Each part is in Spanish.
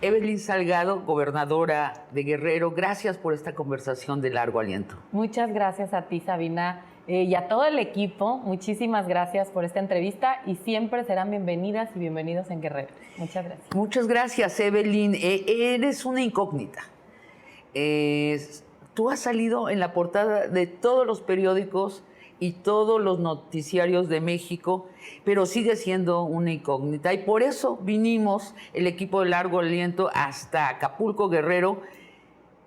Evelyn Salgado, gobernadora de Guerrero, gracias por esta conversación de largo aliento. Muchas gracias a ti, Sabina, y a todo el equipo. Muchísimas gracias por esta entrevista y siempre serán bienvenidas y bienvenidos en Guerrero. Muchas gracias. Muchas gracias, Evelyn. Eres una incógnita. Tú has salido en la portada de todos los periódicos y todos los noticiarios de México, pero sigue siendo una incógnita. Y por eso vinimos, el equipo de Largo Aliento, hasta Acapulco, Guerrero,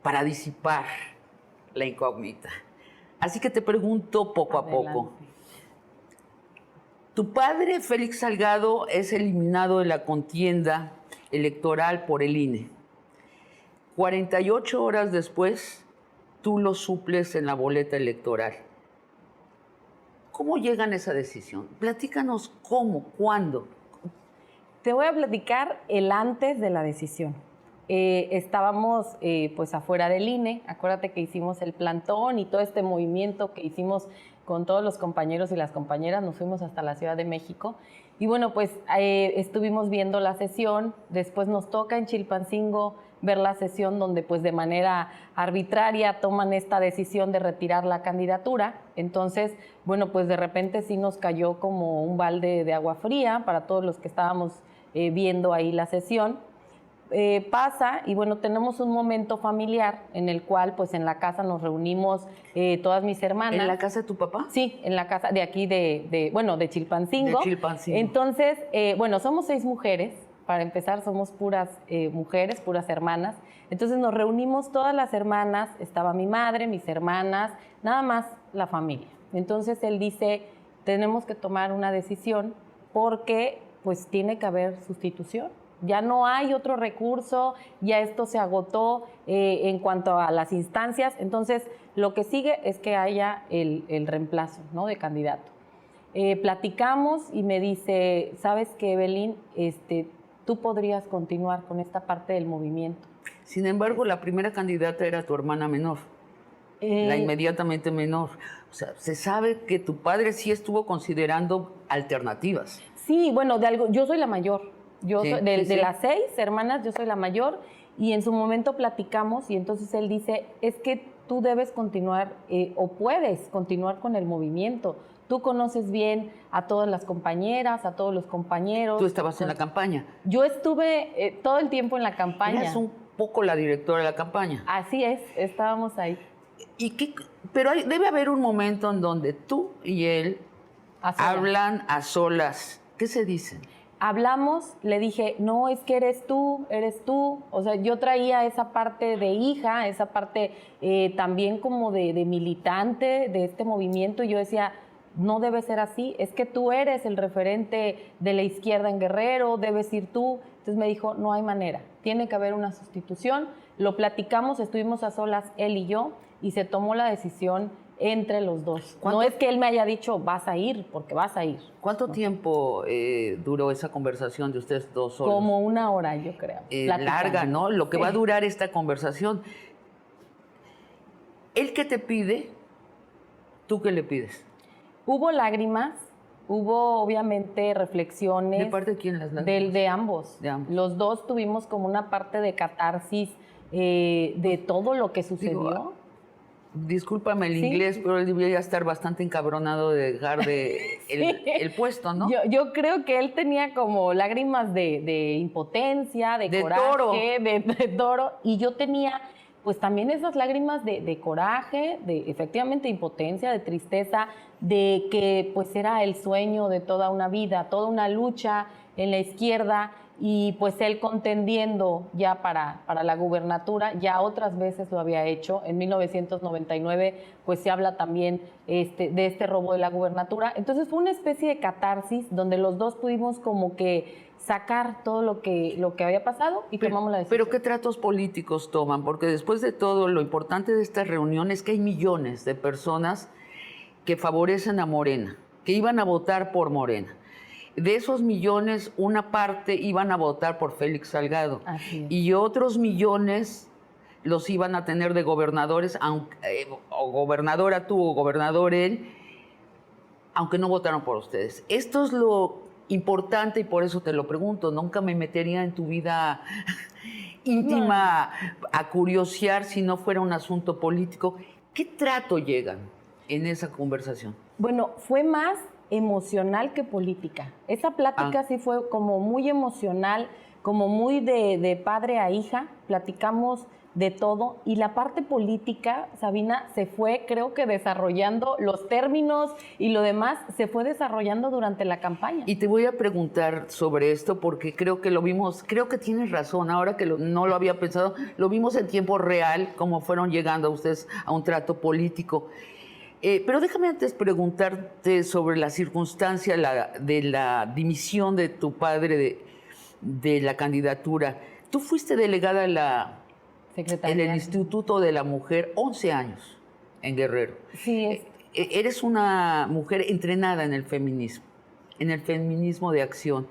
para disipar la incógnita. Así que te pregunto poco a poco. Tu padre, Félix Salgado, es eliminado de la contienda electoral por el INE. 48 horas después, tú lo suples en la boleta electoral. ¿Cómo llegan a esa decisión? Platícanos cómo, cuándo. Te voy a platicar el antes de la decisión. Estábamos pues afuera del INE, acuérdate que hicimos el plantón y todo este movimiento que hicimos con todos los compañeros y las compañeras, nos fuimos hasta la Ciudad de México y bueno, pues estuvimos viendo la sesión, después nos toca en Chilpancingo ver la sesión donde pues de manera arbitraria toman esta decisión de retirar la candidatura. Entonces, bueno, pues de repente sí nos cayó como un balde de agua fría para todos los que estábamos viendo ahí la sesión. Pasa y bueno, tenemos un momento familiar en el cual pues en la casa nos reunimos todas mis hermanas. ¿En la casa de tu papá? Sí, en la casa de aquí de Chilpancingo. De Chilpancingo. Entonces, bueno, somos 6 mujeres. Para empezar, somos puras mujeres, puras hermanas. Entonces nos reunimos todas las hermanas, estaba mi madre, mis hermanas, nada más la familia. Entonces él dice, tenemos que tomar una decisión porque pues tiene que haber sustitución. Ya no hay otro recurso, ya esto se agotó en cuanto a las instancias. Entonces lo que sigue es que haya el reemplazo, ¿no?, de candidato. Platicamos y me dice, ¿sabes qué, Evelyn? Tú podrías continuar con esta parte del movimiento. Sin embargo, la primera candidata era tu hermana menor, la inmediatamente menor. O sea, se sabe que tu padre sí estuvo considerando alternativas. Sí, bueno, yo soy la mayor. Sí, De las 6 hermanas, yo soy la mayor. Y en su momento platicamos y entonces él dice, es que tú debes continuar o puedes continuar con el movimiento. Tú conoces bien a todas las compañeras, a todos los compañeros. Tú estabas en la campaña. Yo estuve todo el tiempo en la campaña. Eras un poco la directora de la campaña. Así es, estábamos ahí. Pero debe haber un momento en donde tú y él hablan a solas. ¿Qué se dicen? Hablamos, le dije, no, es que eres tú. O sea, yo traía esa parte de hija, esa parte también como de militante de este movimiento. Y yo decía, no debe ser así, es que tú eres el referente de la izquierda en Guerrero, debes ir tú. Entonces me dijo, no hay manera, tiene que haber una sustitución. Lo platicamos, estuvimos a solas él y yo, y se tomó la decisión entre los dos. No es que él me haya dicho, vas a ir, porque vas a ir. ¿Cuánto tiempo duró esa conversación de ustedes dos solos? Como 1 hora, yo creo. Larga, ¿no? Lo que va a durar esta conversación. ¿Él qué te pide? ¿Tú qué le pides? Hubo lágrimas, hubo obviamente reflexiones. ¿De parte de quién las lágrimas? De ambos. De ambos. Los dos tuvimos como una parte de catarsis de todo lo que sucedió. Discúlpame el inglés, pero él debería estar bastante encabronado de dejar el puesto, ¿no? Yo creo que él tenía como lágrimas de impotencia, de coraje, toro. De toro, y yo tenía pues también esas lágrimas de coraje, de efectivamente impotencia, de tristeza, de que pues era el sueño de toda una vida, toda una lucha en la izquierda, y pues él contendiendo ya para la gubernatura, ya otras veces lo había hecho. En 1999 pues se habla también de este robo de la gubernatura. Entonces fue una especie de catarsis donde los dos pudimos como que sacar todo lo que había pasado y tomamos la decisión. Pero ¿qué tratos políticos toman? Porque después de todo, lo importante de esta reunión es que hay millones de personas que favorecen a Morena, que iban a votar por Morena. De esos millones, una parte iban a votar por Félix Salgado. Así es. Y otros millones los iban a tener de gobernadores, o gobernadora tú o gobernador él, aunque no votaron por ustedes. Esto es lo importante y por eso te lo pregunto. Nunca me metería en tu vida íntima a curiosear si no fuera un asunto político. ¿Qué trato llegan en esa conversación? Bueno, fue más emocional que política. Esa plática sí fue como muy emocional, como muy de padre a hija. Platicamos de todo y la parte política, Sabina, se fue, creo que desarrollando los términos y lo demás se fue desarrollando durante la campaña. Y te voy a preguntar sobre esto porque creo que lo vimos, creo que tienes razón, ahora que no lo había pensado, lo vimos en tiempo real, cómo fueron llegando ustedes a un trato político. Pero déjame antes preguntarte sobre la circunstancia de la dimisión de tu padre de la candidatura. Tú fuiste delegada en el Instituto de la Mujer 11 años en Guerrero. Sí. Eres una mujer entrenada en el feminismo de acción.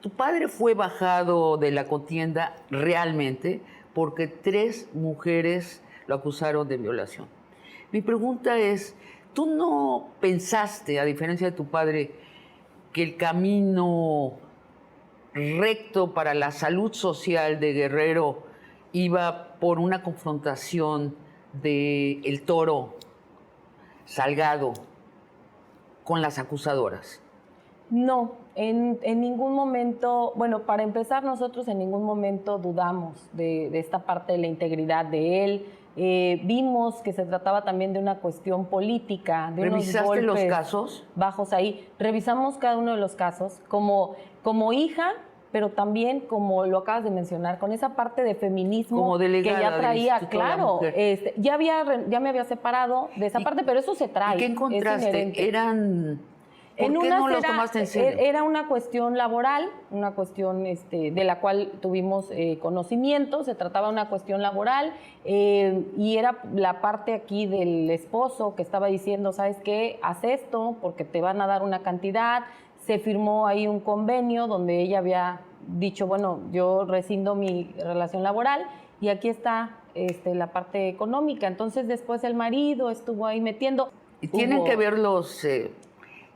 Tu padre fue bajado de la contienda realmente porque 3 mujeres lo acusaron de violación. Mi pregunta es, ¿tú no pensaste, a diferencia de tu padre, que el camino recto para la salud social de Guerrero iba por una confrontación de el Toro Salgado con las acusadoras? No, en ningún momento, bueno, para empezar, nosotros en ningún momento dudamos de esta parte de la integridad de él. Vimos que se trataba también de una cuestión política, de unos golpes. ¿Revisaste los casos? Bajos ahí. Revisamos cada uno de los casos como hija, pero también, como lo acabas de mencionar, con esa parte de feminismo como delegada que ya traía, claro, ya me había separado de esa parte, pero eso se trae. ¿Y qué encontraste? ¿Por qué no los tomaste en serio? Era una cuestión laboral, una cuestión de la cual tuvimos conocimiento, se trataba de una cuestión laboral y era la parte aquí del esposo que estaba diciendo, ¿sabes qué? Haz esto porque te van a dar una cantidad. Se firmó ahí un convenio donde ella había dicho, bueno, yo rescindo mi relación laboral y aquí está la parte económica. Entonces después el marido estuvo ahí metiendo. ¿Y tienen que ver los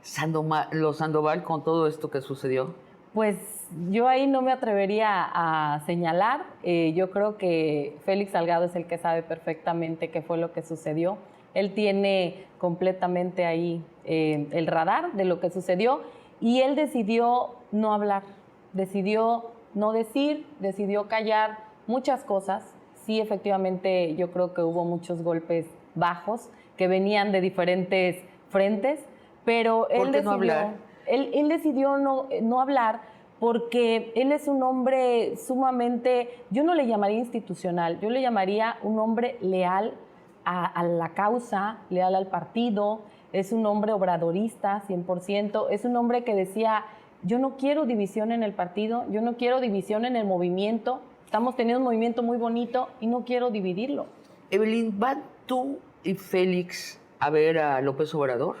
Sandoval con todo esto que sucedió? Pues yo ahí no me atrevería a señalar. Yo creo que Félix Salgado es el que sabe perfectamente qué fue lo que sucedió. Él tiene completamente ahí el radar de lo que sucedió y él decidió no hablar, decidió no decir, decidió callar muchas cosas. Sí, efectivamente, yo creo que hubo muchos golpes bajos que venían de diferentes frentes, pero él decidió, no hablar? Él decidió no hablar porque él es un hombre sumamente, yo no le llamaría institucional, yo le llamaría un hombre leal a la causa, leal al partido, es un hombre obradorista 100%, es un hombre que decía, yo no quiero división en el partido, yo no quiero división en el movimiento, estamos teniendo un movimiento muy bonito y no quiero dividirlo. Evelyn, ¿van tú y Félix a ver a López Obrador?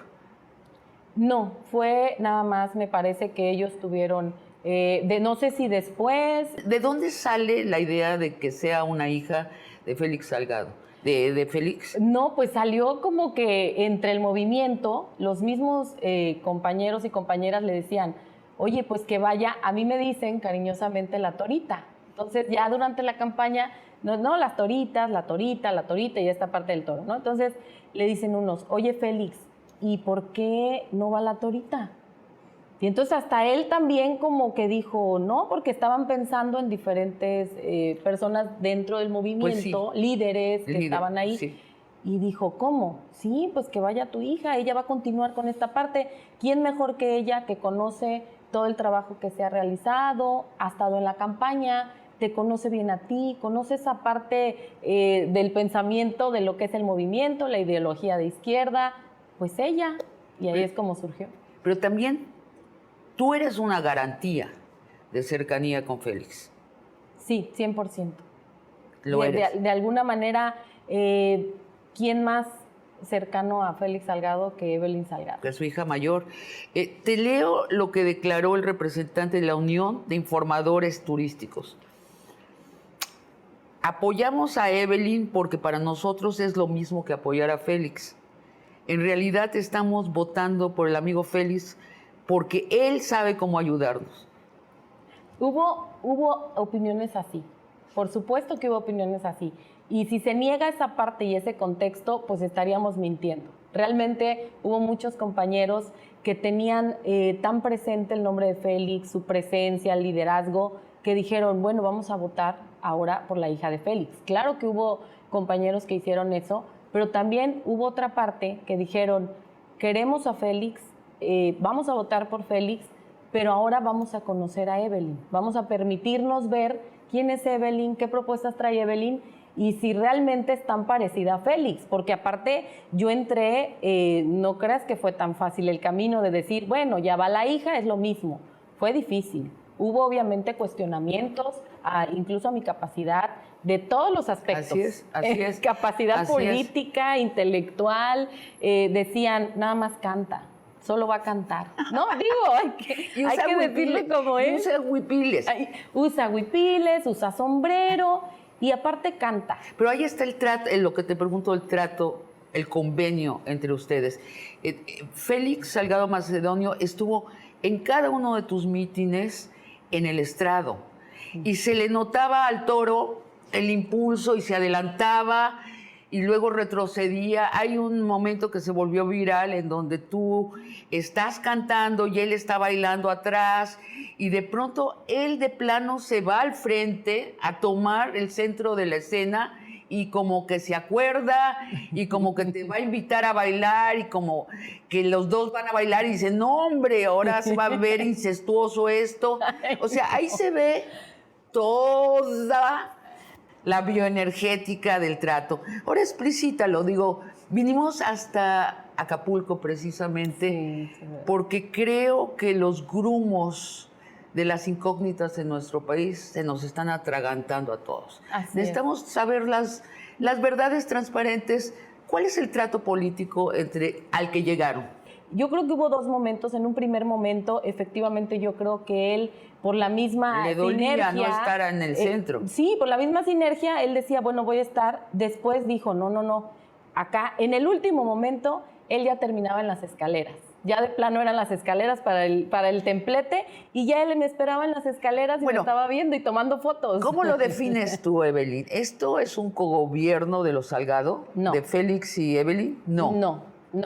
No, fue nada más, me parece que ellos tuvieron, no sé si después. ¿De dónde sale la idea de que sea una hija de Félix Salgado? ¿De Félix? No, pues salió como que entre el movimiento, los mismos compañeros y compañeras le decían, oye, pues que vaya, a mí me dicen cariñosamente la Torita. Entonces ya durante la campaña, no, las toritas, la torita y esta parte del toro, ¿no? Entonces le dicen unos, oye Félix, ¿y por qué no va la Torita? Y entonces hasta él también como que dijo, no, porque estaban pensando en diferentes personas dentro del movimiento, pues sí, líderes que estaban ahí. Sí. Y dijo, ¿cómo? Sí, pues que vaya tu hija, ella va a continuar con esta parte. ¿Quién mejor que ella que conoce todo el trabajo que se ha realizado, ha estado en la campaña, te conoce bien a ti, conoce esa parte del pensamiento de lo que es el movimiento, la ideología de izquierda? Pues ella, y ahí es como surgió. Pero también tú eres una garantía de cercanía con Félix. Sí, 100%. Lo eres. De alguna manera, ¿quién más cercano a Félix Salgado que Evelyn Salgado? Que es su hija mayor. Te leo lo que declaró el representante de la Unión de Informadores Turísticos. Apoyamos a Evelyn porque para nosotros es lo mismo que apoyar a Félix. En realidad estamos votando por el amigo Félix porque él sabe cómo ayudarnos. Hubo opiniones así, por supuesto que hubo opiniones así. Y si se niega esa parte y ese contexto, pues estaríamos mintiendo. Realmente hubo muchos compañeros que tenían tan presente el nombre de Félix, su presencia, el liderazgo, que dijeron, bueno, vamos a votar ahora por la hija de Félix. Claro que hubo compañeros que hicieron eso, pero también hubo otra parte que dijeron, queremos a Félix, vamos a votar por Félix, pero ahora vamos a conocer a Evelyn. Vamos a permitirnos ver quién es Evelyn, qué propuestas trae Evelyn, y si realmente es tan parecida a Félix, porque aparte yo entré, no creas que fue tan fácil el camino de decir, bueno, ya va la hija, es lo mismo. Fue difícil. Hubo obviamente cuestionamientos, incluso a mi capacidad de todos los aspectos. Así es. Capacidad Así política, intelectual, decían, nada más canta. Solo va a cantar. No, digo, hay que decirlo como es. Usa huipiles. Usa huipiles, usa sombrero y aparte canta. Pero ahí está el trato, lo que te pregunto, el trato, el convenio entre ustedes. Félix Salgado Macedonio estuvo en cada uno de tus mítines en el estrado y se le notaba al toro el impulso y se adelantaba y luego retrocedía. Hay un momento que se volvió viral en donde tú estás cantando y él está bailando atrás y de pronto él de plano se va al frente a tomar el centro de la escena y como que se acuerda y como que te va a invitar a bailar y como que los dos van a bailar y dicen, no hombre, ahora se va a ver incestuoso esto. O sea, ahí se ve toda la bioenergética del trato. Ahora explícitalo, digo, vinimos hasta Acapulco precisamente porque creo que los grumos de las incógnitas en nuestro país se nos están atragantando a todos. Necesitamos saber las verdades transparentes. ¿Cuál es el trato político al que llegaron? Yo creo que hubo dos momentos. En un primer momento, efectivamente, yo creo que él, por la misma Le dolía sinergia, no estar en el centro. Sí, por la misma sinergia, él decía, bueno, voy a estar. Después dijo, no. Acá, en el último momento, él ya terminaba en las escaleras. Ya de plano eran las escaleras para el templete y ya él me esperaba en las escaleras y me estaba viendo y tomando fotos. ¿Cómo lo defines tú, Evelyn? ¿Esto es un cogobierno de los Salgado? No. ¿De Félix y Evelyn? No,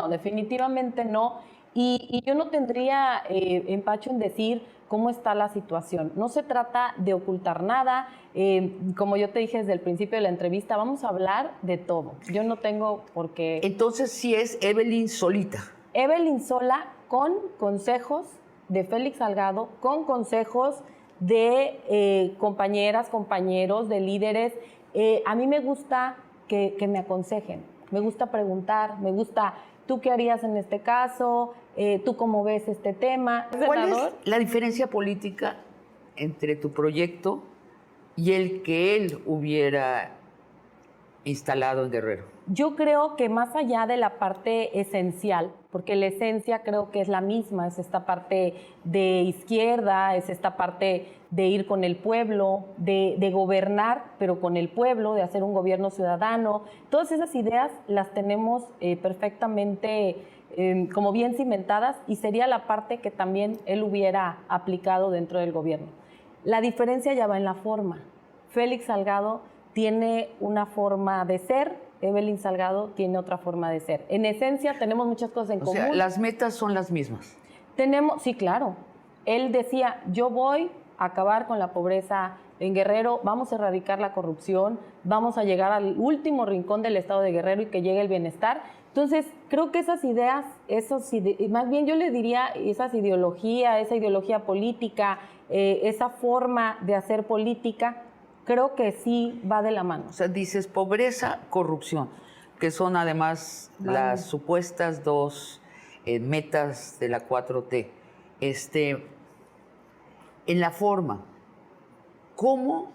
definitivamente no. Y yo no tendría empacho en decir cómo está la situación. No se trata de ocultar nada. Como yo te dije desde el principio de la entrevista, vamos a hablar de todo. Yo no tengo por qué... Entonces sí es Evelyn solita. Evelyn sola, con consejos de Félix Salgado, con consejos de compañeras, compañeros, de líderes. A mí me gusta que me aconsejen, me gusta preguntar, me gusta, ¿tú qué harías en este caso? ¿Tú cómo ves este tema? ¿Cuál es la diferencia política entre tu proyecto y el que él hubiera instalado en Guerrero? Yo creo que más allá de la parte esencial, porque la esencia creo que es la misma, es esta parte de izquierda, es esta parte de ir con el pueblo, de gobernar, pero con el pueblo, de hacer un gobierno ciudadano. Todas esas ideas las tenemos perfectamente como bien cimentadas y sería la parte que también él hubiera aplicado dentro del gobierno. La diferencia ya va en la forma. Félix Salgado tiene una forma de ser, Evelyn Salgado tiene otra forma de ser. En esencia tenemos muchas cosas en común. O sea, las metas son las mismas. Sí, claro. Él decía, yo voy a acabar con la pobreza en Guerrero, vamos a erradicar la corrupción, vamos a llegar al último rincón del estado de Guerrero y que llegue el bienestar. Entonces, creo que esas ideas, más bien yo le diría esa ideología política, esa forma de hacer política, creo que sí va de la mano. O sea, dices pobreza, corrupción, que son además las supuestas dos metas de la 4T. En la forma, ¿cómo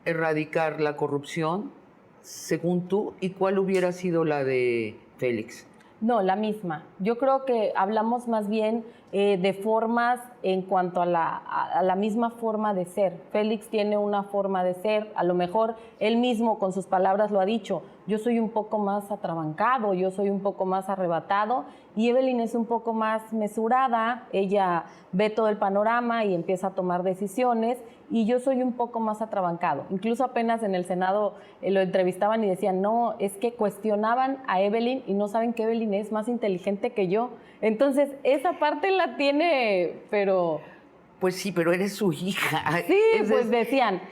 erradicar la corrupción según tú y cuál hubiera sido la de Félix? No, la misma. Yo creo que hablamos más bien de formas en cuanto a la misma forma de ser. Félix tiene una forma de ser, a lo mejor él mismo con sus palabras lo ha dicho, yo soy un poco más atrabancado, yo soy un poco más arrebatado, y Evelyn es un poco más mesurada, ella ve todo el panorama y empieza a tomar decisiones, y yo soy un poco más atrabancado. Incluso apenas en el Senado lo entrevistaban y decían, no, es que cuestionaban a Evelyn y no saben que Evelyn es más inteligente que yo. Entonces, esa parte la tiene, pero... Pues sí, pero eres su hija. Sí, pues decían,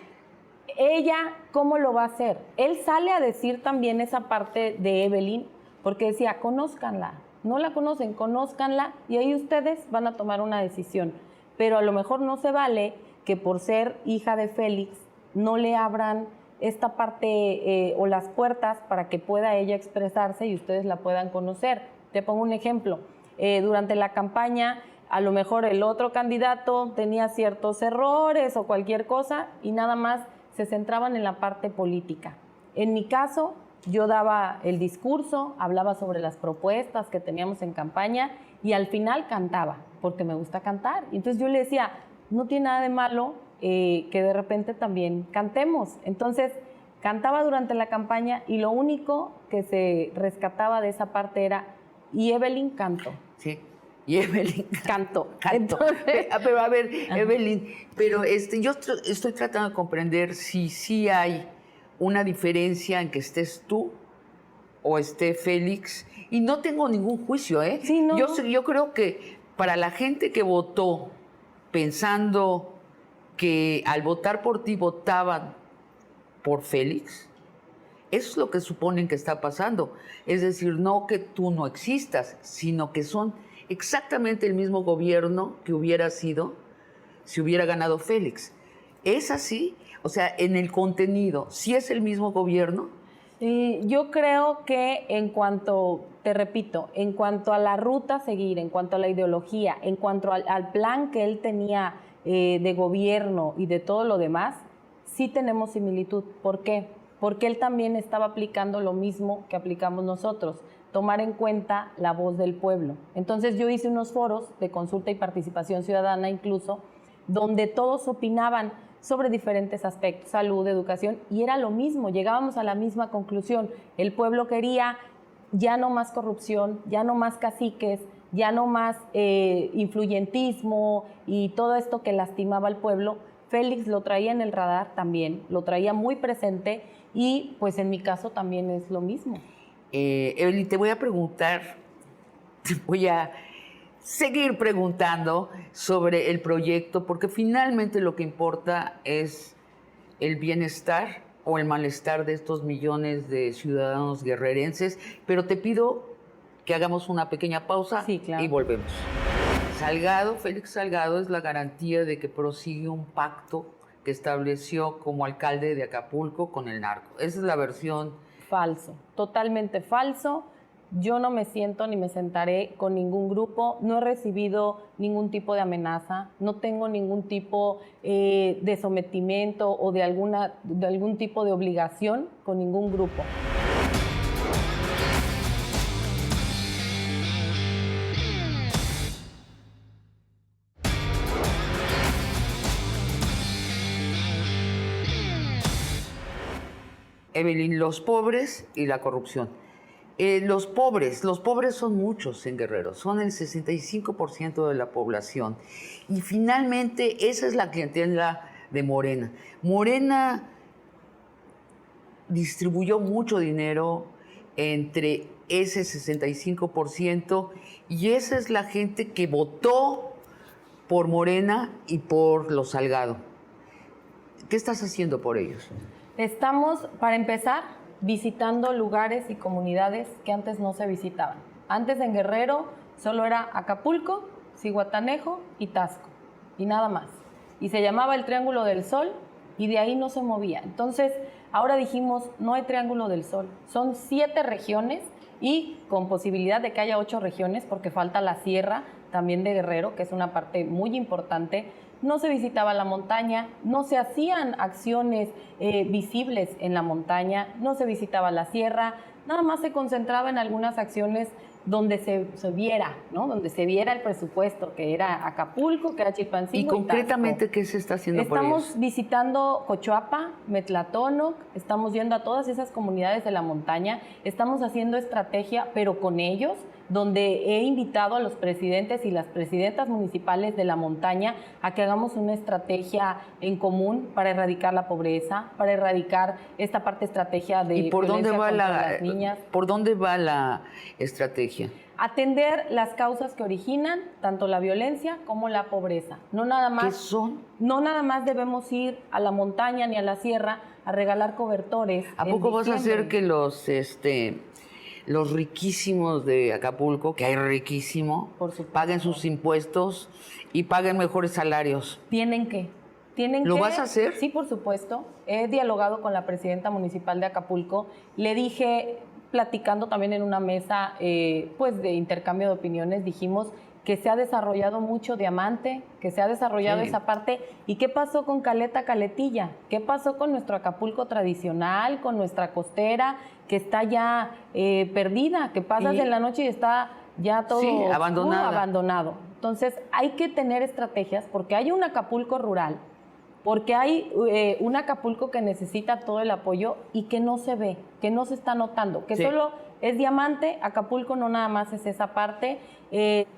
ella, ¿cómo lo va a hacer? Él sale a decir también esa parte de Evelyn, porque decía, conózcanla, no la conocen, conózcanla, y ahí ustedes van a tomar una decisión. Pero a lo mejor no se vale que por ser hija de Félix no le abran esta parte o las puertas para que pueda ella expresarse y ustedes la puedan conocer. Te pongo un ejemplo. Durante la campaña, a lo mejor el otro candidato tenía ciertos errores o cualquier cosa y nada más se centraban en la parte política. En mi caso, yo daba el discurso, hablaba sobre las propuestas que teníamos en campaña y al final cantaba, porque me gusta cantar. Y entonces yo le decía, no tiene nada de malo que de repente también cantemos. Entonces, cantaba durante la campaña y lo único que se rescataba de esa parte era, y Evelyn cantó. Sí, y Evelyn cantó. Entonces, pero a ver, Evelyn, pero yo estoy tratando de comprender si sí hay una diferencia en que estés tú o esté Félix, y no tengo ningún juicio, ¿eh? Sí, no. Yo creo que para la gente que votó pensando que al votar por ti votaban por Félix, eso es lo que suponen que está pasando. Es decir, no que tú no existas, sino que son exactamente el mismo gobierno que hubiera sido si hubiera ganado Félix. ¿Es así? O sea, en el contenido, ¿sí es el mismo gobierno? Yo creo que en cuanto, te repito, en cuanto a la ruta a seguir, en cuanto a la ideología, en cuanto al plan que él tenía de gobierno y de todo lo demás, sí tenemos similitud. ¿Por qué? Porque él también estaba aplicando lo mismo que aplicamos nosotros, tomar en cuenta la voz del pueblo. Entonces yo hice unos foros de consulta y participación ciudadana incluso, donde todos opinaban sobre diferentes aspectos, salud, educación, y era lo mismo, llegábamos a la misma conclusión. El pueblo quería ya no más corrupción, ya no más caciques, ya no más influyentismo y todo esto que lastimaba al pueblo. Félix lo traía en el radar también, lo traía muy presente y pues en mi caso también es lo mismo. Evelyn, te voy a preguntar, te voy a seguir preguntando sobre el proyecto, porque finalmente lo que importa es el bienestar o el malestar de estos millones de ciudadanos guerrerenses, pero te pido que hagamos una pequeña pausa. Sí, claro. Y volvemos. Félix Salgado es la garantía de que prosigue un pacto que estableció como alcalde de Acapulco con el narco. Esa es la versión. Falso, totalmente falso. Yo no me siento ni me sentaré con ningún grupo, no he recibido ningún tipo de amenaza, no tengo ningún tipo de sometimiento o de algún tipo de obligación con ningún grupo. Evelyn, los pobres y la corrupción. Los pobres son muchos en Guerrero, son el 65% de la población. Y finalmente esa es la clientela de Morena. Morena distribuyó mucho dinero entre ese 65% y esa es la gente que votó por Morena y por los Salgado. ¿Qué estás haciendo por ellos? Estamos, para empezar, visitando lugares y comunidades que antes no se visitaban. Antes en Guerrero solo era Acapulco, Zihuatanejo y Taxco, y nada más. Y se llamaba el Triángulo del Sol y de ahí no se movía. Entonces, ahora dijimos, no hay Triángulo del Sol. Son 7 regiones y con posibilidad de que haya 8 regiones porque falta la sierra también de Guerrero, que es una parte muy importante. No se visitaba la montaña, no se hacían acciones visibles en la montaña, no se visitaba la sierra, nada más se concentraba en algunas acciones donde se viera, ¿no? Donde se viera el presupuesto, que era Acapulco, que era Chilpancingo. ¿Y concretamente qué se está haciendo por ellos? Estamos visitando Cochuapa, Metlatónoc, estamos yendo a todas esas comunidades de la montaña, estamos haciendo estrategia, pero con ellos, donde he invitado a los presidentes y las presidentas municipales de la montaña a que hagamos una estrategia en común para erradicar la pobreza, para erradicar esta parte estrategia de ¿Y por dónde va las niñas. por dónde va la estrategia? Atender las causas que originan tanto la violencia como la pobreza. No nada más, ¿Qué son? No nada más debemos ir a la montaña ni a la sierra a regalar cobertores. ¿A poco vas a hacer que los riquísimos de Acapulco, que hay riquísimo, paguen sus impuestos y paguen mejores salarios? Tienen que. ¿Lo vas a hacer? Sí, por supuesto. He dialogado con la presidenta municipal de Acapulco. Le dije, platicando también en una mesa pues de intercambio de opiniones, dijimos que se ha desarrollado mucho Diamante, que se ha desarrollado esa parte. ¿Y qué pasó con Caleta Caletilla? ¿Qué pasó con nuestro Acapulco tradicional, con nuestra costera, que está ya perdida, que pasas en la noche y está ya todo abandonado? Entonces, hay que tener estrategias porque hay un Acapulco rural, porque hay un Acapulco que necesita todo el apoyo y que no se ve, que no se está notando, que solo es Diamante. Acapulco no nada más es esa parte,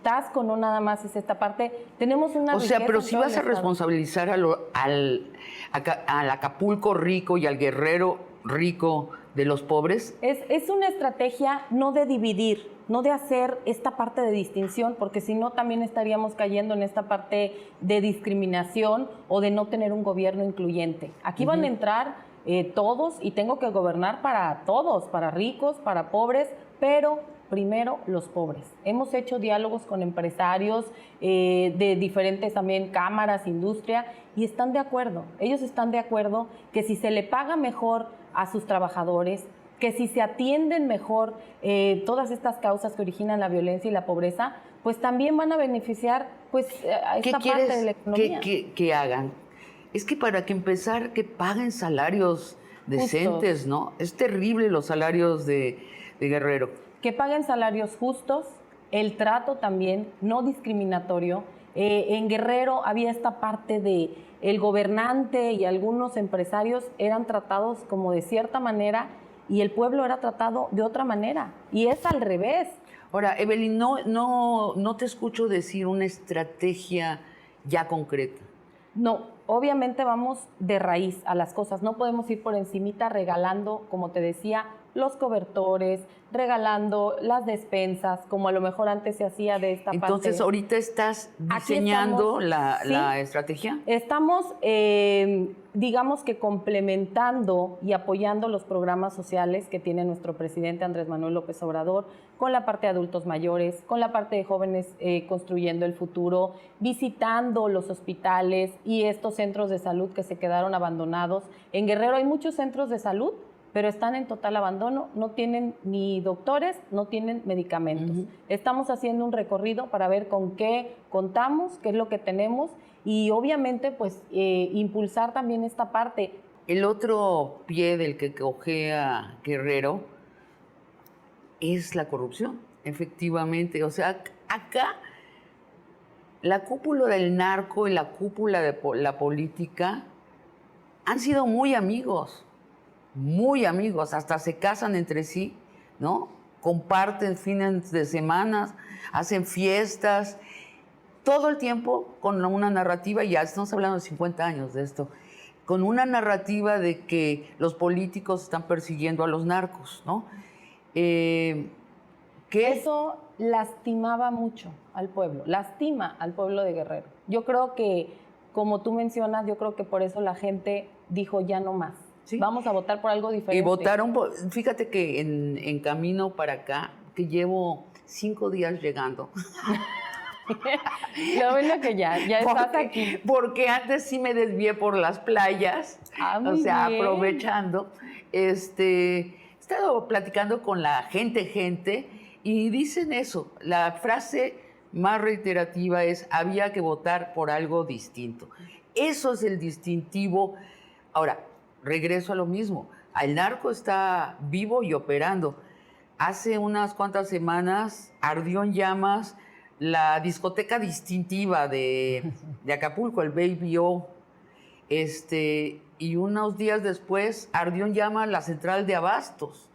Taxco no nada más es esta parte. Tenemos una pero si vas a responsabilizar al Acapulco rico y al Guerrero rico de los pobres. Es una estrategia no de dividir, no de hacer esta parte de distinción, porque si no también estaríamos cayendo en esta parte de discriminación o de no tener un gobierno incluyente. Aquí van a entrar todos y tengo que gobernar para todos, para ricos, para pobres, pero primero los pobres. Hemos hecho diálogos con empresarios de diferentes también cámaras, industria, y están de acuerdo. Ellos están de acuerdo que si se le paga mejor a sus trabajadores, que si se atienden mejor todas estas causas que originan la violencia y la pobreza, pues también van a beneficiar pues a esta parte de la economía. Que hagan? Es que para que empezar, que paguen salarios decentes, justos, ¿no? Es terrible los salarios de Guerrero. Que paguen salarios justos, el trato también, no discriminatorio. En Guerrero había esta parte de el gobernante y algunos empresarios eran tratados como de cierta manera y el pueblo era tratado de otra manera. Y es al revés. Ahora, Evelyn, no te escucho decir una estrategia ya concreta. No, obviamente vamos de raíz a las cosas. No podemos ir por encimita regalando, como te decía, los cobertores, regalando las despensas, como a lo mejor antes se hacía de esta parte. Entonces, ¿ahorita estás diseñando la estrategia? Estamos, digamos que complementando y apoyando los programas sociales que tiene nuestro presidente Andrés Manuel López Obrador, con la parte de adultos mayores, con la parte de jóvenes construyendo el futuro, visitando los hospitales y estos centros de salud que se quedaron abandonados. En Guerrero hay muchos centros de salud, pero están en total abandono, no tienen ni doctores, no tienen medicamentos. Estamos haciendo un recorrido para ver con qué contamos, qué es lo que tenemos y obviamente pues impulsar también esta parte. El otro pie del que cojea Guerrero es la corrupción, efectivamente. O sea, acá la cúpula del narco y la cúpula de la política han sido muy amigos, hasta se casan entre sí, ¿no? Comparten fines de semana, hacen fiestas, todo el tiempo con una narrativa, ya estamos hablando de 50 años de esto, con una narrativa de que los políticos están persiguiendo a los narcos, ¿no? Eso lastimaba mucho al pueblo, lastima al pueblo de Guerrero. Yo creo que, como tú mencionas, yo creo que por eso la gente dijo ya no más. ¿Sí? Vamos a votar por algo diferente. Y votaron fíjate que en camino para acá, que llevo 5 días llegando. Lo bueno que ya estás aquí. Porque antes sí me desvié por las playas, o sea, bien. Aprovechando. He estado platicando con la gente, y dicen eso. La frase más reiterativa es, había que votar por algo distinto. Eso es el distintivo. Ahora, regreso a lo mismo. El narco está vivo y operando, hace unas cuantas semanas ardió en llamas la discoteca distintiva de Acapulco, el Baby O. Y unos días después ardió en llamas la central de abastos.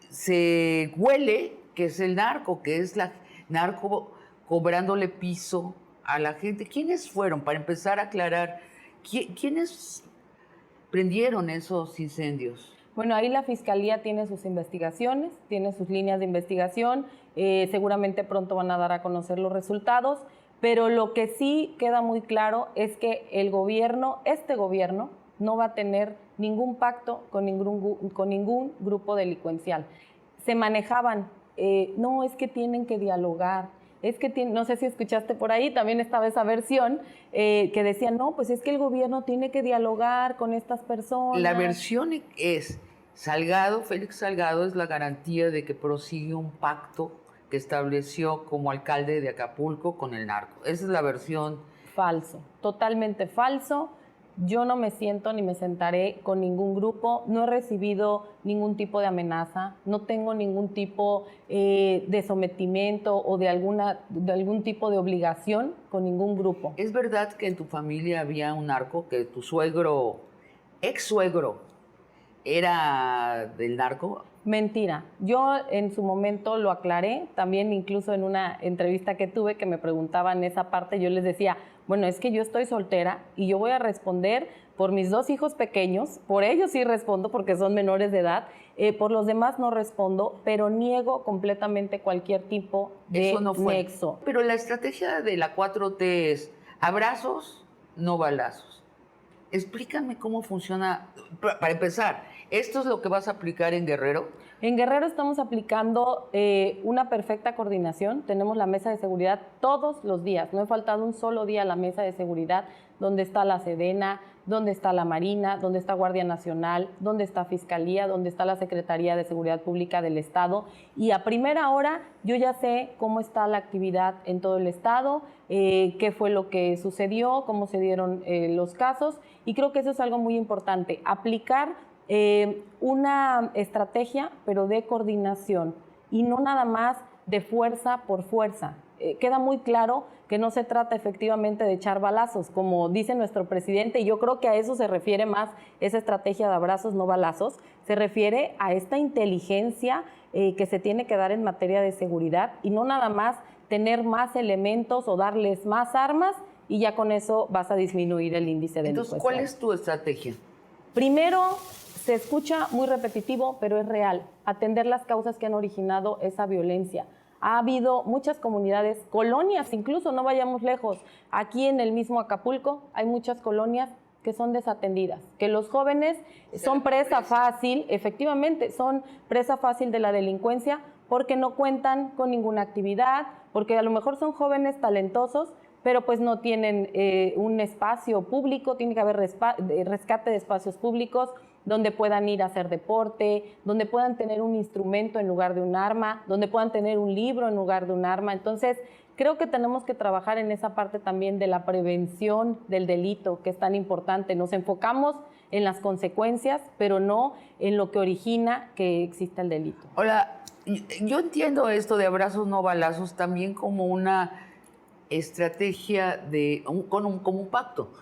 Se huele que es el narco, que es la narco cobrándole piso a la gente. ¿Quiénes fueron? Para empezar a aclarar, ¿quiénes prendieron esos incendios? Bueno, ahí la Fiscalía tiene sus investigaciones, tiene sus líneas de investigación, seguramente pronto van a dar a conocer los resultados, pero lo que sí queda muy claro es que el gobierno, este gobierno, no va a tener ningún pacto con ningún grupo delincuencial. Se manejaban, no, es que tienen que dialogar, es que no sé si escuchaste por ahí, también estaba esa versión que decía, no, pues es que el gobierno tiene que dialogar con estas personas. La versión es, Félix Salgado es la garantía de que prosigue un pacto que estableció como alcalde de Acapulco con el narco. Esa es la versión. Falso, totalmente falso. Yo no me siento ni me sentaré con ningún grupo, no he recibido ningún tipo de amenaza, no tengo ningún tipo de sometimiento o de algún tipo de obligación con ningún grupo. ¿Es verdad que en tu familia había un narco, que tu suegro, ex suegro, era del narco? Mentira. Yo en su momento lo aclaré, también incluso en una entrevista que tuve que me preguntaban esa parte, yo les decía, bueno, es que yo estoy soltera y yo voy a responder por mis 2 hijos pequeños, por ellos sí respondo porque son menores de edad, por los demás no respondo, pero niego completamente cualquier tipo de Eso no fue. nexo. Pero la estrategia de la 4T es abrazos, no balazos. Explícame cómo funciona. Para empezar, ¿esto es lo que vas a aplicar en Guerrero? En Guerrero estamos aplicando una perfecta coordinación. Tenemos la mesa de seguridad todos los días. No he faltado un solo día a la mesa de seguridad, donde está la Sedena, donde está la Marina, donde está Guardia Nacional, donde está Fiscalía, donde está la Secretaría de Seguridad Pública del Estado. Y a primera hora yo ya sé cómo está la actividad en todo el Estado, qué fue lo que sucedió, cómo se dieron los casos. Y creo que eso es algo muy importante, aplicar una estrategia, pero de coordinación y no nada más de fuerza por fuerza. Queda muy claro que no se trata efectivamente de echar balazos, como dice nuestro presidente, y yo creo que a eso se refiere más esa estrategia de abrazos, no balazos, se refiere a esta inteligencia que se tiene que dar en materia de seguridad y no nada más tener más elementos o darles más armas y ya con eso vas a disminuir el índice de delincuencia. Entonces, ¿cuál es tu estrategia? Primero, se escucha muy repetitivo, pero es real, atender las causas que han originado esa violencia. Ha habido muchas comunidades, colonias incluso, no vayamos lejos. Aquí en el mismo Acapulco hay muchas colonias que son desatendidas, que los jóvenes son presa fácil, efectivamente, son presa fácil de la delincuencia porque no cuentan con ninguna actividad, porque a lo mejor son jóvenes talentosos, pero pues no tienen un espacio público, tiene que haber rescate de espacios públicos donde puedan ir a hacer deporte, donde puedan tener un instrumento en lugar de un arma, donde puedan tener un libro en lugar de un arma. Entonces, creo que tenemos que trabajar en esa parte también de la prevención del delito, que es tan importante. Nos enfocamos en las consecuencias, pero no en lo que origina que exista el delito. Ahora, yo entiendo esto de abrazos no balazos también como una estrategia como un pacto.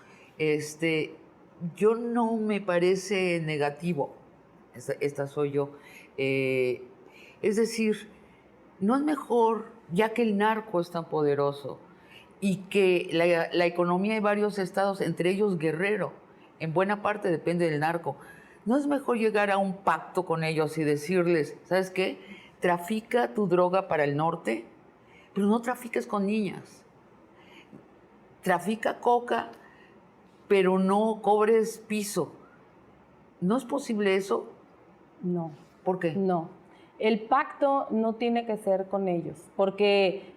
Yo no me parece negativo, esta soy yo. Es decir, no es mejor, ya que el narco es tan poderoso y que la economía de varios estados, entre ellos Guerrero, en buena parte depende del narco, ¿no es mejor llegar a un pacto con ellos y decirles, ¿sabes qué? Trafica tu droga para el norte, pero no trafiques con niñas. Trafica coca, pero no cobres piso. ¿No es posible eso? No. ¿Por qué? No. El pacto no tiene que ser con ellos, porque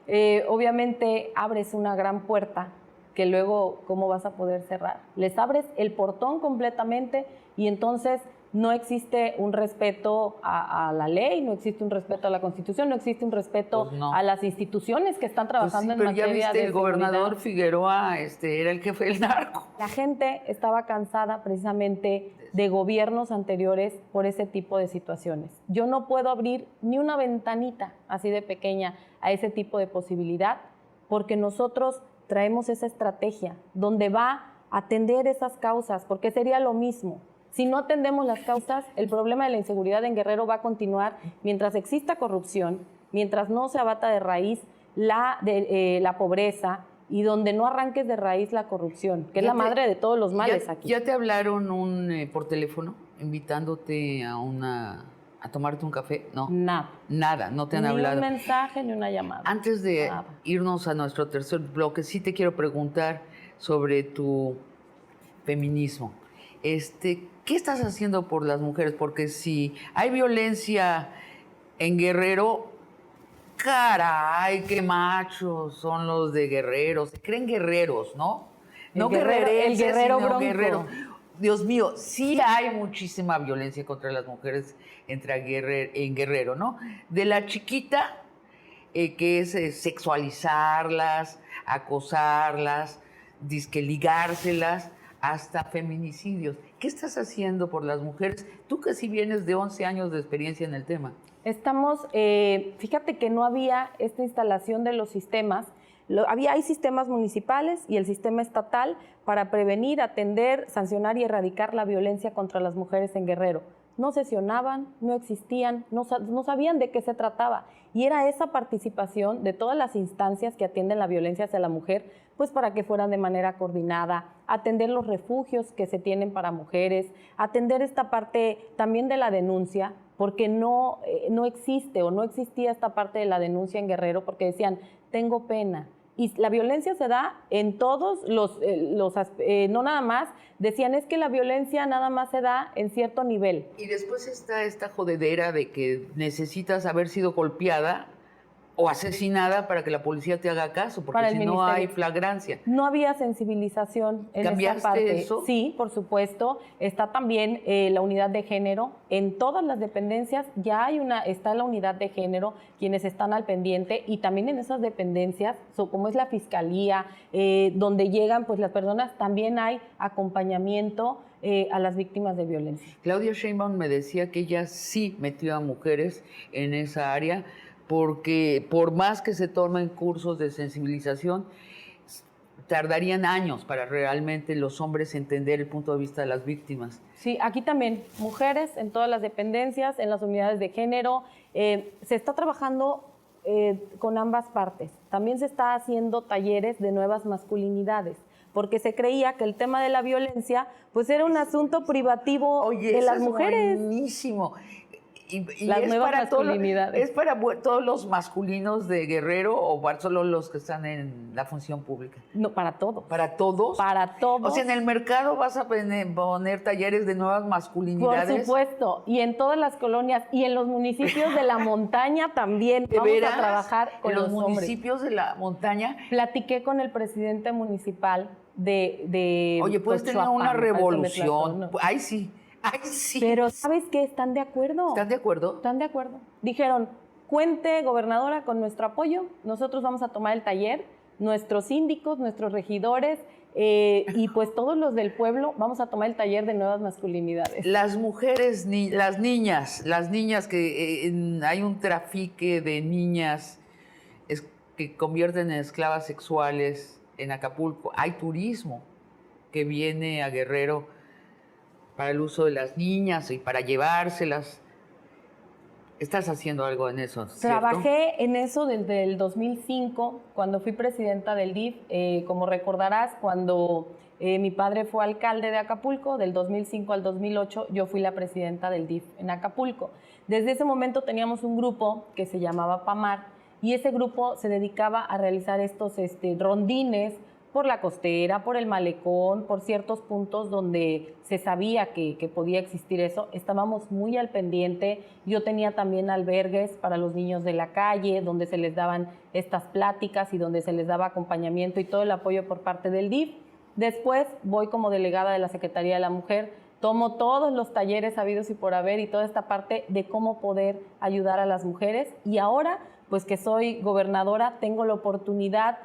obviamente abres una gran puerta que luego, ¿cómo vas a poder cerrar? Les abres el portón completamente y entonces no existe un respeto a la ley, no existe un respeto a la Constitución, no existe un respeto Pues no. a las instituciones que están trabajando Pues sí, en pero materia ya viste, de el gobernador seguridad. Figueroa era el jefe del narco. La gente estaba cansada precisamente de gobiernos anteriores por ese tipo de situaciones. Yo no puedo abrir ni una ventanita así de pequeña a ese tipo de posibilidad porque nosotros traemos esa estrategia donde va a atender esas causas, porque sería lo mismo. Si no atendemos las causas, el problema de la inseguridad en Guerrero va a continuar mientras exista corrupción, mientras no se abata de raíz la pobreza y donde no arranques de raíz la corrupción, que es la madre de todos los males aquí. ¿Ya te hablaron por teléfono invitándote a tomarte un café? No. Nada, no te han hablado. Ni un mensaje, ni una llamada. Antes de irnos a nuestro tercer bloque, sí te quiero preguntar sobre tu feminismo. ¿Qué estás haciendo por las mujeres? Porque si hay violencia en Guerrero, caray, qué machos son los de Guerrero. Se creen guerreros, ¿no? No guerrerenses, el guerrero sino bronco. guerrero. Dios mío, sí hay muchísima violencia contra las mujeres en Guerrero, ¿no? De la chiquita, que es sexualizarlas, acosarlas, disque ligárselas, hasta feminicidios. ¿Qué estás haciendo por las mujeres? Tú que sí vienes de 11 años de experiencia en el tema. Fíjate que no había esta instalación de los sistemas. Hay sistemas municipales y el sistema estatal para prevenir, atender, sancionar y erradicar la violencia contra las mujeres en Guerrero. No sesionaban, no existían, no sabían de qué se trataba. Y era esa participación de todas las instancias que atienden la violencia hacia la mujer, pues para que fueran de manera coordinada, atender los refugios que se tienen para mujeres, atender esta parte también de la denuncia, porque no existe o no existía esta parte de la denuncia en Guerrero, porque decían, tengo pena. Y la violencia se da en todos no nada más, decían es que la violencia nada más se da en cierto nivel. Y después está esta jodedera de que necesitas haber sido golpeada o asesinada para que la policía te haga caso, porque si no hay flagrancia. No había sensibilización en esta parte. ¿Cambiaste eso? Sí, por supuesto. Está también la unidad de género. En todas las dependencias ya está la unidad de género, quienes están al pendiente, y también en esas dependencias, como es la fiscalía, donde llegan pues las personas, también hay acompañamiento a las víctimas de violencia. Claudia Sheinbaum me decía que ella sí metió a mujeres en esa área, porque por más que se tomen cursos de sensibilización, tardarían años para realmente los hombres entender el punto de vista de las víctimas. Sí, aquí también, mujeres en todas las dependencias, en las unidades de género. Se está trabajando con ambas partes. También se está haciendo talleres de nuevas masculinidades, porque se creía que el tema de la violencia pues era un asunto privativo de las mujeres. Buenísimo. Y las es nuevas para masculinidades. ¿Es para todos los masculinos de Guerrero o para solo los que están en la función pública? No, para todos. ¿Para todos? Para todos. O sea, en el mercado vas a poner talleres de nuevas masculinidades. Por supuesto, y en todas las colonias y en los municipios de la montaña también ¿De vamos veras? a trabajar con ¿En los hombres. municipios de la montaña? Platiqué con el presidente municipal de Oye, puedes tener Cochuapan, una revolución. ¿no? Ay, sí. Ay, sí. Pero ¿sabes qué? ¿Están de acuerdo? ¿Están de acuerdo? Están de acuerdo. Dijeron, cuente, gobernadora, con nuestro apoyo. Nosotros vamos a tomar el taller. Nuestros síndicos, nuestros regidores y pues todos los del pueblo vamos a tomar el taller de nuevas masculinidades. Las mujeres, las niñas que hay un trafique de niñas que convierten en esclavas sexuales en Acapulco. Hay turismo que viene a Guerrero para el uso de las niñas y para llevárselas. ¿Estás haciendo algo en eso, cierto? Trabajé en eso desde el 2005, cuando fui presidenta del DIF. Como recordarás, cuando mi padre fue alcalde de Acapulco, del 2005 al 2008, yo fui la presidenta del DIF en Acapulco. Desde ese momento teníamos un grupo que se llamaba PAMAR, y ese grupo se dedicaba a realizar estos rondines por la costera, por el malecón, por ciertos puntos donde se sabía que podía existir eso. Estábamos muy al pendiente. Yo tenía también albergues para los niños de la calle, donde se les daban estas pláticas y donde se les daba acompañamiento y todo el apoyo por parte del DIF. Después voy como delegada de la Secretaría de la Mujer, tomo todos los talleres habidos y por haber y toda esta parte de cómo poder ayudar a las mujeres. Y ahora, pues que soy gobernadora, tengo la oportunidad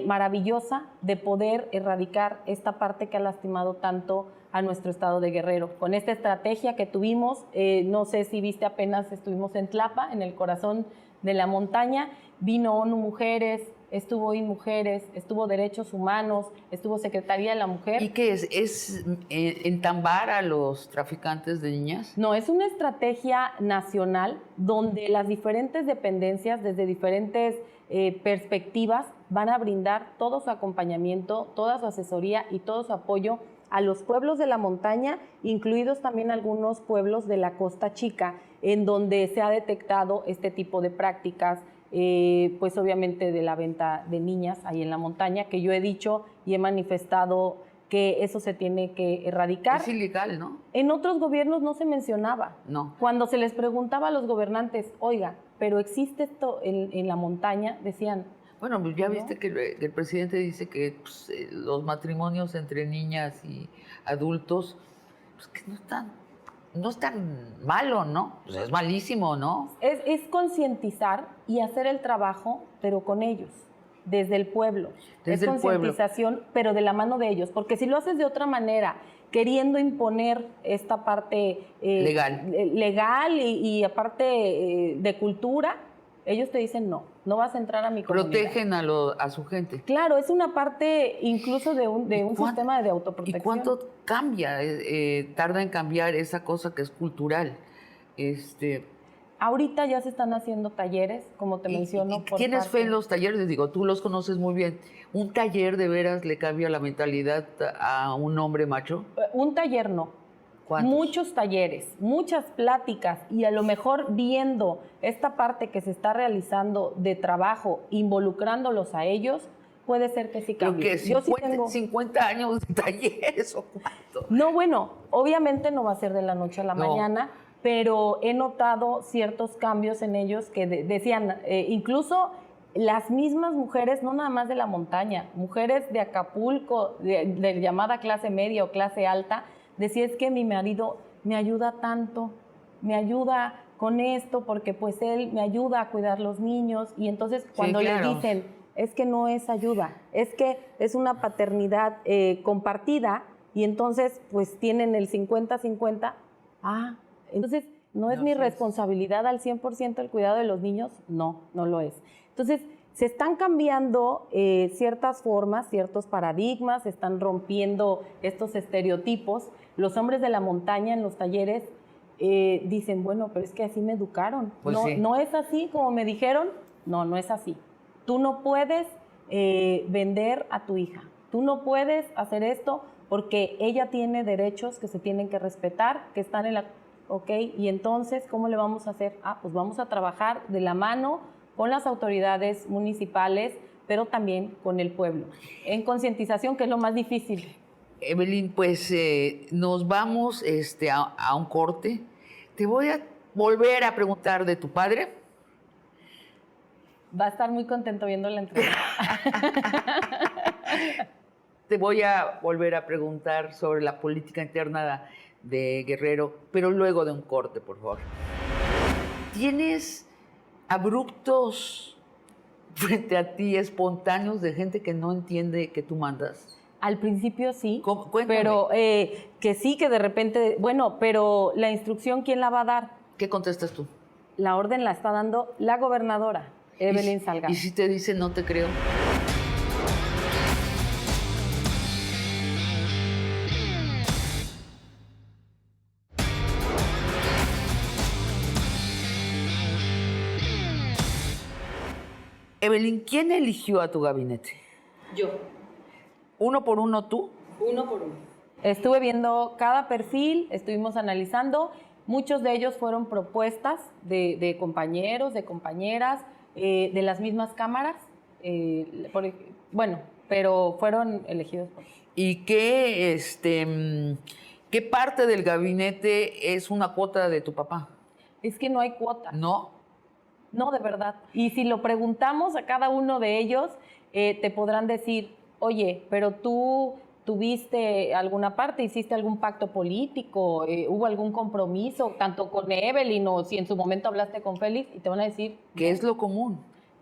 maravillosa de poder erradicar esta parte que ha lastimado tanto a nuestro estado de Guerrero. Con esta estrategia que tuvimos, no sé si viste, apenas estuvimos en Tlapa, en el corazón de la montaña, vino ONU Mujeres, estuvo Mujeres, estuvo Derechos Humanos, estuvo Secretaría de la Mujer. ¿Y qué es? ¿Es entambar a los traficantes de niñas? No, es una estrategia nacional donde las diferentes dependencias, desde diferentes perspectivas, van a brindar todo su acompañamiento, toda su asesoría y todo su apoyo a los pueblos de la montaña, incluidos también algunos pueblos de la Costa Chica, en donde se ha detectado este tipo de prácticas, pues obviamente de la venta de niñas ahí en la montaña, que yo he dicho y he manifestado que eso se tiene que erradicar. Es ilegal, ¿no? En otros gobiernos no se mencionaba. No. Cuando se les preguntaba a los gobernantes, oiga, pero existe esto en la montaña, decían... Bueno, pues ya ¿no? viste que el presidente dice que pues, los matrimonios entre niñas y adultos, pues que no es tan malo, ¿no? Pues es malísimo, ¿no? Es concientizar y hacer el trabajo, pero con ellos, desde el pueblo. Desde es el pueblo. concientización, pero de la mano de ellos, porque si lo haces de otra manera, queriendo imponer esta parte legal y aparte de cultura, ellos te dicen no vas a entrar a mi comunidad. Protegen a su gente. Claro, es una parte incluso de un sistema de autoprotección. ¿Y cuánto cambia? Tarda en cambiar esa cosa que es cultural. Ahorita ya se están haciendo talleres, como te menciono. ¿Tienes fe en los talleres? Digo, tú los conoces muy bien. ¿Un taller de veras le cambia la mentalidad a un hombre macho? Un taller no. ¿Cuántos? Muchos talleres, muchas pláticas y a lo mejor viendo esta parte que se está realizando de trabajo, involucrándolos a ellos, puede ser que sí cambie. ¿Pero qué? 50 años de talleres o cuánto? No, bueno, obviamente no va a ser de la noche a la mañana, pero he notado ciertos cambios en ellos que decían, incluso las mismas mujeres, no nada más de la montaña, mujeres de Acapulco, de llamada clase media o clase alta, decía, es que mi marido me ayuda tanto, me ayuda con esto, porque pues él me ayuda a cuidar los niños, y entonces cuando le dicen, es que no es ayuda, es que es una paternidad compartida, y entonces pues tienen el 50-50, entonces no es mi responsabilidad al 100% el cuidado de los niños, no lo es. Entonces, se están cambiando ciertas formas, ciertos paradigmas, se están rompiendo estos estereotipos. Los hombres de la montaña en los talleres dicen, bueno, pero es que así me educaron. Pues no, sí. no es así como me dijeron, no es así. Tú no puedes vender a tu hija, tú no puedes hacer esto porque ella tiene derechos que se tienen que respetar, que están en la... Ok, y entonces, ¿cómo le vamos a hacer? Pues vamos a trabajar de la mano con las autoridades municipales, pero también con el pueblo, en concientización, que es lo más difícil. Evelyn, pues nos vamos a un corte. Te voy a volver a preguntar de tu padre. Va a estar muy contento viendo la entrevista. Te voy a volver a preguntar sobre la política interna de Guerrero, pero luego de un corte, por favor. ¿Tienes abruptos frente a ti, espontáneos, de gente que no entiende que tú mandas? Al principio sí, Cuéntame. pero que sí, que de repente, bueno, pero la instrucción, ¿quién la va a dar? ¿Qué contestas tú? La orden la está dando la gobernadora, Evelyn Salgado. ¿Y si te dice no te creo? Evelyn, ¿quién eligió a tu gabinete? Yo. ¿Uno por uno tú? Uno por uno. Estuve viendo cada perfil, estuvimos analizando. Muchos de ellos fueron propuestas de compañeros, de compañeras, de las mismas cámaras. Bueno, pero fueron elegidos por... ¿Y qué parte del gabinete es una cuota de tu papá? Es que no hay cuota. ¿No? No, de verdad. Y si lo preguntamos a cada uno de ellos, te podrán decir, oye, pero tú tuviste alguna parte, hiciste algún pacto político, hubo algún compromiso, tanto con Evelyn o si en su momento hablaste con Félix, y te van a decir... ¿Qué es lo común?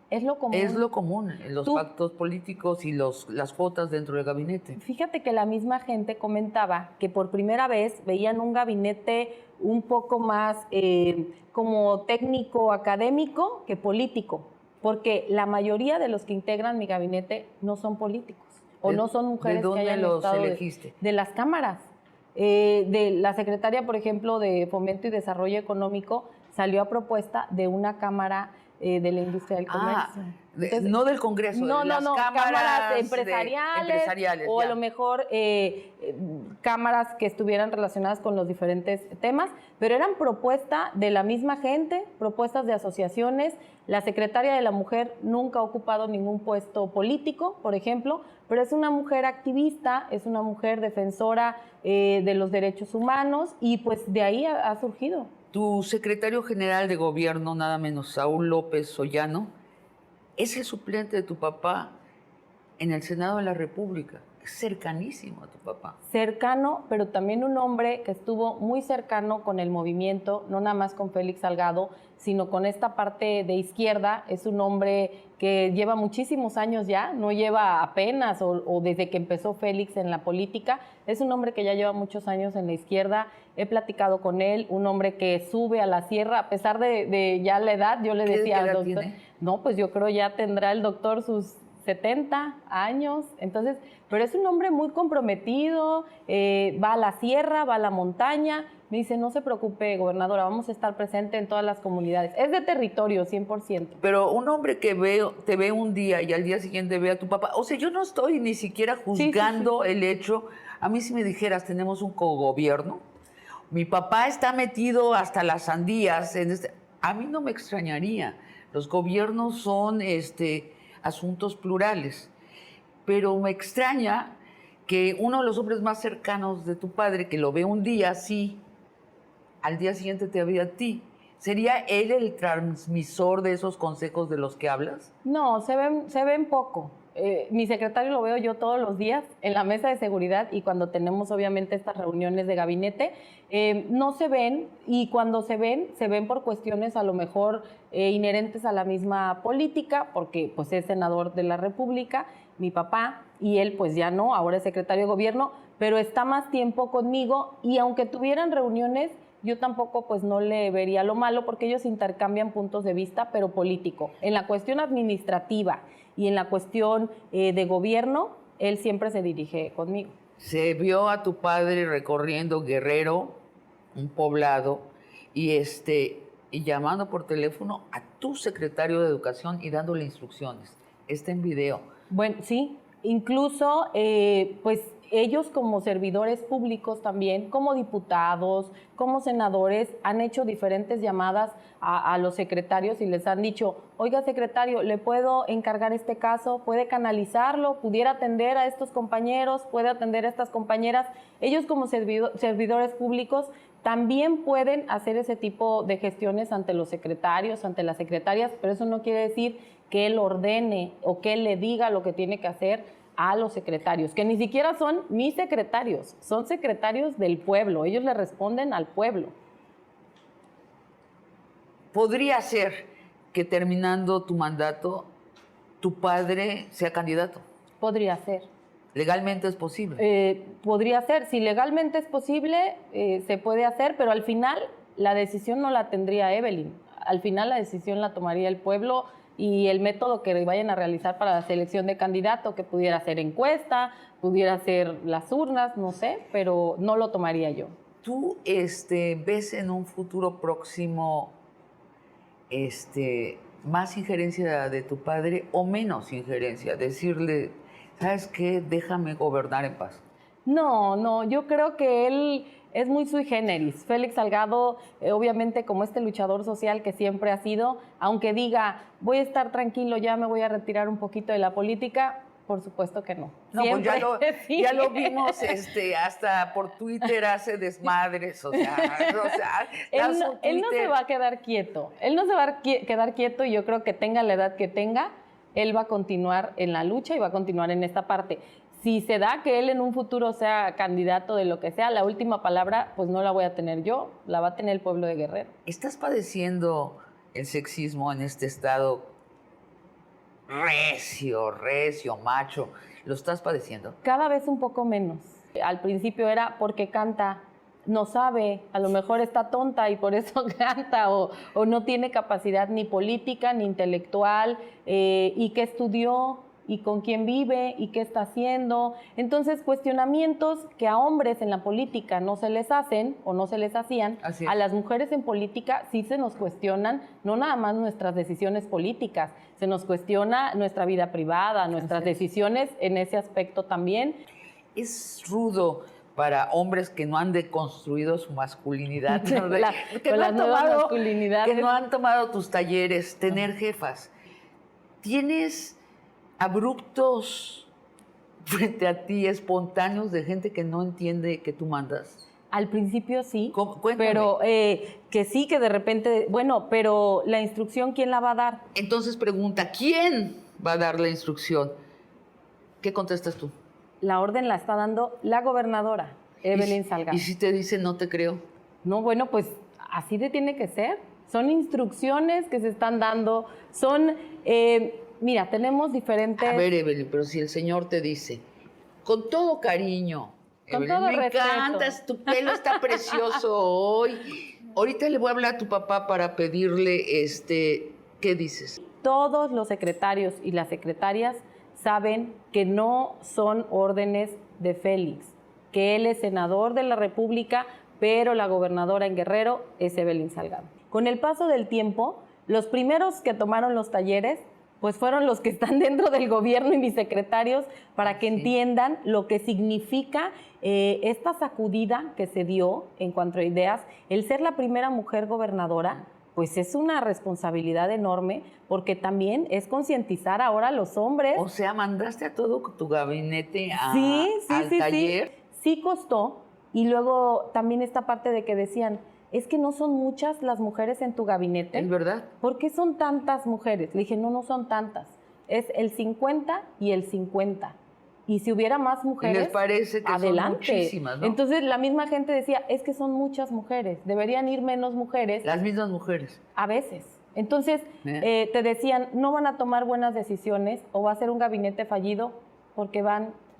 Es lo común. Es lo común, los pactos políticos y las cuotas dentro del gabinete. Fíjate que la misma gente comentaba que por primera vez veían un gabinete un poco más como técnico, académico que político, porque la mayoría de los que integran mi gabinete no son políticos o no son mujeres que hayan estado... ¿De dónde los elegiste? De las cámaras. De la secretaria, por ejemplo, de Fomento y Desarrollo Económico, salió a propuesta de una cámara de la industria del comercio. Entonces, no del Congreso, no, de las cámaras empresariales, o ya. a lo mejor cámaras que estuvieran relacionadas con los diferentes temas, pero eran propuestas de la misma gente, propuestas de asociaciones. La secretaria de la Mujer nunca ha ocupado ningún puesto político, por ejemplo, pero es una mujer activista, es una mujer defensora de los derechos humanos y pues de ahí ha surgido. Tu secretario general de gobierno, nada menos Saúl López Sollano, es el suplente de tu papá en el Senado de la República. Es cercanísimo a tu papá. Cercano, pero también un hombre que estuvo muy cercano con el movimiento, no nada más con Félix Salgado, sino con esta parte de izquierda. Es un hombre que lleva muchísimos años ya, no lleva apenas o desde que empezó Félix en la política. Es un hombre que ya lleva muchos años en la izquierda. He platicado con él, un hombre que sube a la sierra, a pesar de ya la edad. Yo le decía al doctor, no, pues yo creo ya tendrá el doctor sus 70 años, entonces, pero es un hombre muy comprometido, va a la sierra, va a la montaña, me dice, no se preocupe, gobernadora, vamos a estar presente en todas las comunidades. Es de territorio, 100%. Pero un hombre que te ve un día y al día siguiente ve a tu papá, o sea, yo no estoy ni siquiera juzgando el hecho. A mí si me dijeras, tenemos un cogobierno, mi papá está metido hasta las sandías, a mí no me extrañaría. Los gobiernos son asuntos plurales, pero me extraña que uno de los hombres más cercanos de tu padre, que lo ve un día así, al día siguiente te ve a ti, ¿sería él el transmisor de esos consejos de los que hablas? No, se ven poco. Mi secretario lo veo yo todos los días en la mesa de seguridad y cuando tenemos obviamente estas reuniones de gabinete, no se ven, y cuando se ven por cuestiones a lo mejor inherentes a la misma política, porque pues es senador de la República, mi papá, y él pues ya no, ahora es secretario de gobierno, pero está más tiempo conmigo, y aunque tuvieran reuniones, yo tampoco pues no le vería lo malo, porque ellos intercambian puntos de vista, pero político. En la cuestión administrativa y en la cuestión de gobierno, él siempre se dirige conmigo. Se vio a tu padre recorriendo Guerrero, un poblado, y llamando por teléfono a tu secretario de Educación y dándole instrucciones. Está en video. Bueno, sí, incluso pues ellos como servidores públicos también, como diputados, como senadores, han hecho diferentes llamadas a los secretarios y les han dicho, oiga secretario, ¿le puedo encargar este caso? ¿Puede canalizarlo? ¿Pudiera atender a estos compañeros? ¿Puede atender a estas compañeras? Ellos como servidores públicos también pueden hacer ese tipo de gestiones ante los secretarios, ante las secretarias, pero eso no quiere decir que él ordene o que él le diga lo que tiene que hacer a los secretarios, que ni siquiera son mis secretarios, son secretarios del pueblo, ellos le responden al pueblo. ¿Podría ser que terminando tu mandato, tu padre sea candidato? Podría ser. ¿Legalmente es posible? Podría ser, si legalmente es posible, se puede hacer, pero al final la decisión no la tendría Evelyn, al final la decisión la tomaría el pueblo, y el método que vayan a realizar para la selección de candidato, que pudiera ser encuesta, pudiera ser las urnas, no sé, pero no lo tomaría yo. ¿Tú ves en un futuro próximo más injerencia de tu padre o menos injerencia? Decirle, ¿sabes qué? Déjame gobernar en paz. No, yo creo que él es muy sui generis. Félix Salgado, obviamente como este luchador social que siempre ha sido, aunque diga, voy a estar tranquilo, ya me voy a retirar un poquito de la política, Por supuesto que no. No, pues Siempre, sí. ya lo vimos hasta por Twitter hace desmadres, o sea Él su no, él no se Twitter. va a quedar quieto. Él no se va a quedar quieto y yo creo que tenga la edad que tenga, él va a continuar en la lucha y va a continuar en esta parte. Si se da que él en un futuro sea candidato de lo que sea, la última palabra pues no la voy a tener yo, la va a tener el pueblo de Guerrero. ¿Estás padeciendo el sexismo en este estado recio, macho? ¿Lo estás padeciendo? Cada vez un poco menos. Al principio era porque canta, no sabe, a lo mejor está tonta y por eso canta, o no tiene capacidad ni política ni intelectual, y qué estudió, y con quién vive, y qué está haciendo. Entonces, cuestionamientos que a hombres en la política no se les hacen o no se les hacían, a las mujeres en política sí se nos cuestionan, no nada más nuestras decisiones políticas, se nos cuestiona nuestra vida privada, nuestras decisiones en ese aspecto también. Es rudo para hombres que no han deconstruido su masculinidad, que Con las nuevas masculinidades. que no han tomado tus talleres, tener jefas. ¿Tienes abruptos frente a ti, espontáneos, de gente que no entiende que tú mandas? Al principio sí, Cuéntame. pero que sí, que de repente, bueno, pero la instrucción, ¿quién la va a dar? Entonces pregunta, ¿quién va a dar la instrucción? ¿Qué contestas tú? La orden la está dando la gobernadora, Evelyn Salgado. ¿Y si te dice no te creo? No, bueno, pues así te tiene que ser. Son instrucciones que se están dando, son... mira, tenemos diferentes... A ver, Evelyn, pero si el Señor te dice, con todo cariño, Con Evelyn, todo me respeto. encantas, tu pelo está precioso hoy. Ahorita le voy a hablar a tu papá para pedirle, ¿qué dices? Todos los secretarios y las secretarias saben que no son órdenes de Félix, que él es senador de la República, pero la gobernadora en Guerrero es Evelyn Salgado. Con el paso del tiempo, los primeros que tomaron los talleres pues fueron los que están dentro del gobierno y mis secretarios para que entiendan lo que significa esta sacudida que se dio en cuanto a ideas. El ser la primera mujer gobernadora, pues es una responsabilidad enorme, porque también es concientizar ahora a los hombres. O sea, mandaste a todo tu gabinete al sí, taller. Sí costó, y luego también esta parte de que decían, es que no son muchas las mujeres en tu gabinete. ¿Es verdad? ¿Por qué son tantas mujeres? Le dije, no son tantas. Es el 50 y el 50. Y si hubiera más mujeres, les parece que adelante. son muchísimas, ¿no? Entonces la misma gente decía, es que son muchas mujeres, deberían ir menos mujeres. Las mismas mujeres. A veces. Entonces te decían, no van a tomar buenas decisiones o va a ser un gabinete fallido porque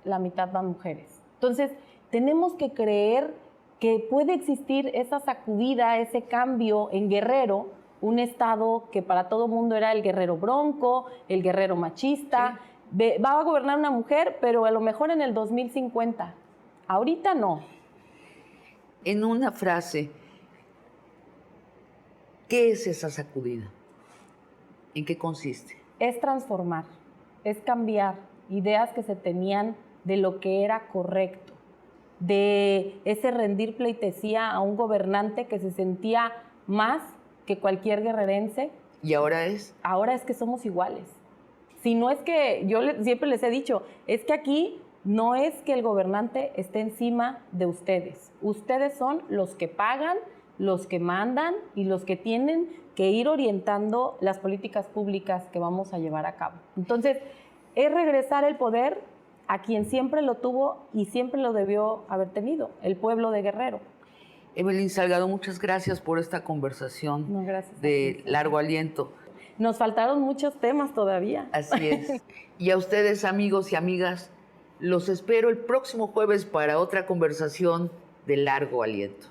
la mitad van mujeres. Entonces tenemos que creer que puede existir esa sacudida, ese cambio en Guerrero, un estado que para todo mundo era el guerrero bronco, el guerrero machista. Sí. Va a gobernar una mujer, pero a lo mejor en el 2050. Ahorita no. En una frase, ¿qué es esa sacudida? ¿En qué consiste? Es transformar, es cambiar ideas que se tenían de lo que era correcto, de ese rendir pleitesía a un gobernante que se sentía más que cualquier guerrerense. ¿Y ahora es? Ahora es que somos iguales. Si no es que, yo siempre les he dicho, es que aquí no es que el gobernante esté encima de ustedes. Ustedes son los que pagan, los que mandan y los que tienen que ir orientando las políticas públicas que vamos a llevar a cabo. Entonces, es regresar el poder a quien siempre lo tuvo y siempre lo debió haber tenido, el pueblo de Guerrero. Evelyn Salgado, muchas gracias por esta conversación de largo aliento. Nos faltaron muchos temas todavía. Así es. Y a ustedes, amigos y amigas, los espero el próximo jueves para otra conversación de largo aliento.